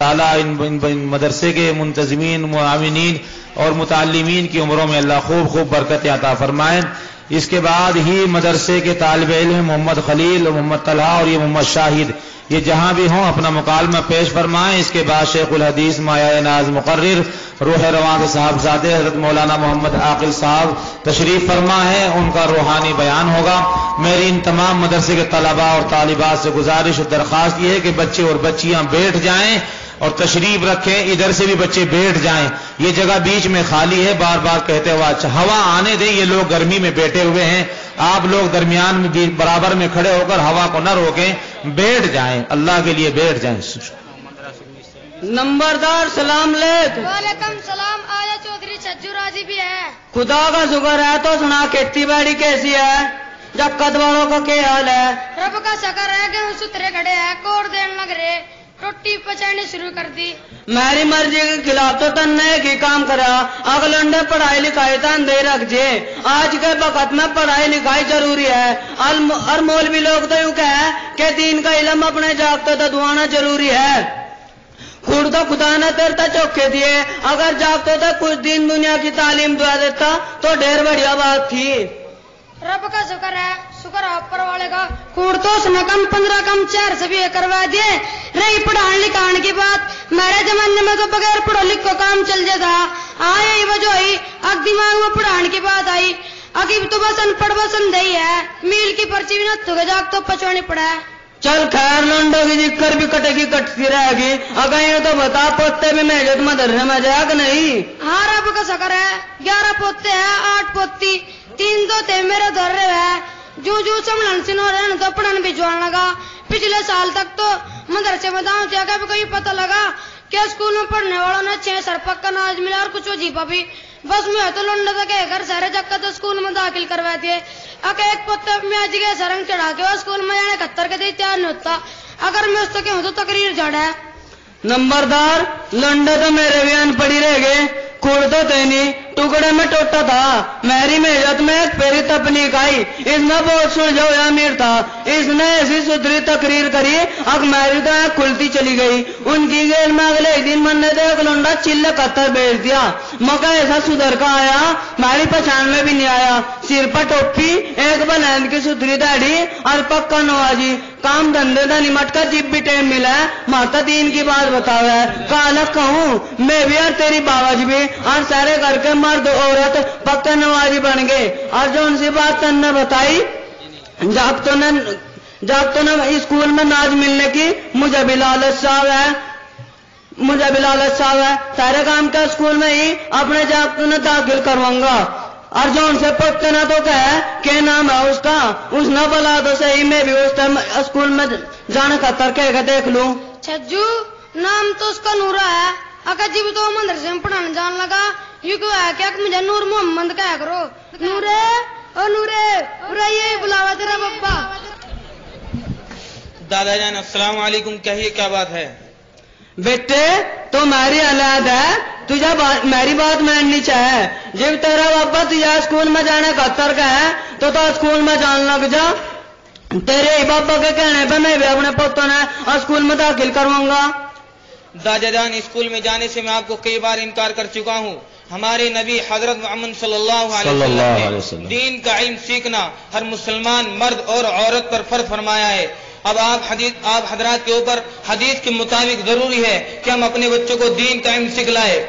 تعالیٰ ان مدرسے کے منتظمین، معاونین اور متعلمین کی عمروں میں اللہ خوب خوب برکت عطا فرمائے۔ اس کے بعد ہی مدرسے کے طالب علم محمد خلیل اور محمد طلحہ اور یہ محمد شاہد یہ جہاں بھی ہوں اپنا مکالمہ پیش فرمائیں۔ اس کے بعد شیخ الحدیث مایہ ناز مقرر روح رواں کے صاحبزادے حضرت مولانا محمد عاقل صاحب تشریف فرما ہے، ان کا روحانی بیان ہوگا۔ میری ان تمام مدرسے کے طلباء اور طالبات سے گزارش اور درخواست یہ ہے کہ بچے اور بچیاں بیٹھ جائیں اور تشریف رکھیں، ادھر سے بھی بچے بیٹھ جائیں، یہ جگہ بیچ میں خالی ہے، بار بار کہتے ہوا اچھا ہوا آنے دیں، یہ لوگ گرمی میں بیٹھے ہوئے ہیں، آپ لوگ درمیان میں برابر میں کھڑے ہو کر ہوا کو نہ روکیں، بیٹھ جائیں، اللہ کے لیے بیٹھ جائیں۔ نمبردار سلام علیکم۔ وعلیکم السلام۔ آیا چودھری چھجو راضی بھی ہے؟ خدا کا شکر ہے۔ تو سنا کھیتی باڑی کیسی ہے؟ جکت والوں کا کیا حال ہے؟ رب کا شکر ہے کہ سترے کھڑے ہیں، کوڑ دین لگ رہے، روٹی پچانے شروع کر دی۔ میری مرضی کے خلاف تو تن نے کی کام کرا، اگلنڈے پڑھائی لکھائی تن دے رکھ جے۔ آج کے وقت میں پڑھائی لکھائی ضروری ہے، اور مولوی لوگ تو یوں کہے کہ دین کا علم اپنے جاگتے تو دعانا ضروری ہے۔ خود تو خدا نے تیرتا چوکے دیے، اگر جاگتے تو کچھ دن دنیا کی تعلیم دعا دیتا تو ڈھیر بڑھیا بات تھی۔ رب کا شکر ہے، شکر ہے اوپر والے کا۔ کوڑ تو اس نے کم 15 کم 4 سے بھی کروا دیے۔ رہی پڑھانے لکھانے کی بات، میرے زمانے میں تو بغیر پڑھو لکھو کام چل جاتا، یہی وجہ ہوئی، اب دماغ میں پڑھانے کی بات آئی، اگی تو بس ان پڑھ بسن دہی ہے، میل کی پرچی بھی نہ تو جاگ تو پچوانی پڑا ہے۔ چل خیر لنڈو کی جکر بھی کٹے گی کٹتی رہے گی، اگر یہ تو بتا پوتے بھی محجت مدرسے میں جائے کہ نہیں؟ ہاں رب کا شکر ہے، 11 پوتے ہیں، 8 پوتی، 3 تو تھے میرے دور رہے ہیں، جو سملن سن ہو رہے تو پڑھن بھی جوان لگا۔ پچھلے سال تک تو مدرسے میں داؤں سے آگے بھی کوئی پتہ لگا کہ اسکول میں پڑھنے والوں نے 6 سرپک کا ناج ملا اور کچھ وظیفہ بھی، بس میں تو لنڈا تک گھر سارے جگہ تو اسکول میں داخل کروا دیے۔ اگر ایک پوتے میں آج کے سرنگ چڑھا کے وہ اسکول میں جانے 71 کے دے تیار نہیں ہوتا، اگر میں اس تک ہوں تو تقریر جڑا ہے۔ نمبردار لنڈے تو میرے بھی ان پڑھی رہ گئے، کوڑ تو تینی ٹکڑے میں ٹوٹا تھا، میری محنت میں ایک پیری تپنیک آئی، اس نے بہت سلجھا ہوا امیر تھا، اس نے ایسی سدھری تقریر کری، اب میری تو کھلتی چلی گئی، ان کی گیل میں اگلے دن من نے دیکھ لنڈا چلے 71 بیچ دیا، موقع ایسا سدھر کا آیا، میری پہچان میں بھی نہیں آیا، سر پر ٹوپی، ایک بلند کی سدھری داڑھی اور پکا نوازی، کام دھندے دا نمٹ کا جب بھی ٹائم ملا ہے، ماتا دین کی بات بتاؤ ہے، کالا کہوں میں بھی اور تیری باوج بھی اور سارے گھر کے مرد عورت پکا نوازی بن گئے، اور جو ان سی بات تن نے بتائی جب تو نے اسکول میں ناج ملنے کی مجھے بھی لالچ صاحب ہے، سارے کام کا اسکول میں ہی اپنے جاگتوں نے داخل کرواؤں گا، اور جو ان سے پوچھتے نا تو کہ نام ہے اس کا، اس نے بلا تو صحیح، میں بھی اس ٹائم اسکول میں جانے خطر کہہ دیکھ لوں۔ چھجو نام تو اس کا نورا ہے، اگر جب تو مدرسے میں پڑھانے جان لگا یوں کیوں ہے کہ مجھے نور محمد کہا کرو، نورے او نورے یہ بلاوا تیرا پپا۔ دادا جان السلام علیکم، کہیے کیا بات ہے؟ بیٹے تو میری اولاد ہے، تجھے میری بات ماننی چاہے، جب تیرا پاپا تجھے اسکول میں جانے خطر کا ہے تو اسکول میں جان لگ جا، تیرے پاپا کے کہنے پہ میں بھی اپنے پوتوں نے اسکول میں داخل کرواؤں گا۔ دادا جان اسکول میں جانے سے میں آپ کو کئی بار انکار کر چکا ہوں، ہمارے نبی حضرت محمد صلی اللہ علیہ وسلم نے دین کا علم سیکھنا ہر مسلمان مرد اور عورت پر فرض فرمایا ہے۔ اب آپ حضرات کے اوپر حدیث کے مطابق ضروری ہے کہ ہم اپنے بچوں کو دین کا علم سکھلائیں۔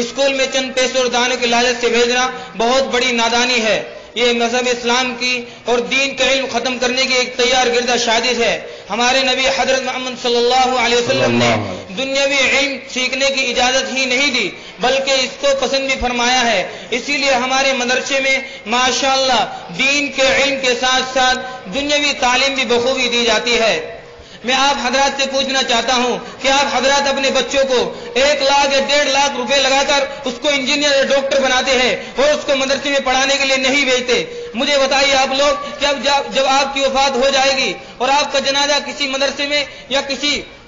اسکول میں چند پیسے اور دانوں کی لالچ سے بھیجنا بہت بڑی نادانی ہے، یہ مذہب اسلام کی اور دین کا علم ختم کرنے کی ایک تیار کردہ سازش ہے۔ ہمارے نبی حضرت محمد صلی اللہ علیہ وسلم نے دنیاوی علم سیکھنے کی اجازت ہی نہیں دی بلکہ اس کو پسند بھی فرمایا ہے، اسی لیے ہمارے مدرسے میں ماشاءاللہ دین کے علم کے ساتھ ساتھ دنیاوی تعلیم بھی بخوبی دی جاتی ہے۔ میں آپ حضرات سے پوچھنا چاہتا ہوں کہ آپ حضرات اپنے بچوں کو 1 لاکھ یا 1.5 لاکھ روپے لگا کر اس کو انجینئر یا ڈاکٹر بناتے ہیں اور اس کو مدرسے میں پڑھانے کے لیے نہیں بھیجتے، مجھے بتائیے آپ لوگ کہ جب آپ کی وفات ہو جائے گی اور آپ کا جنازہ کسی مدرسے میں یا کسی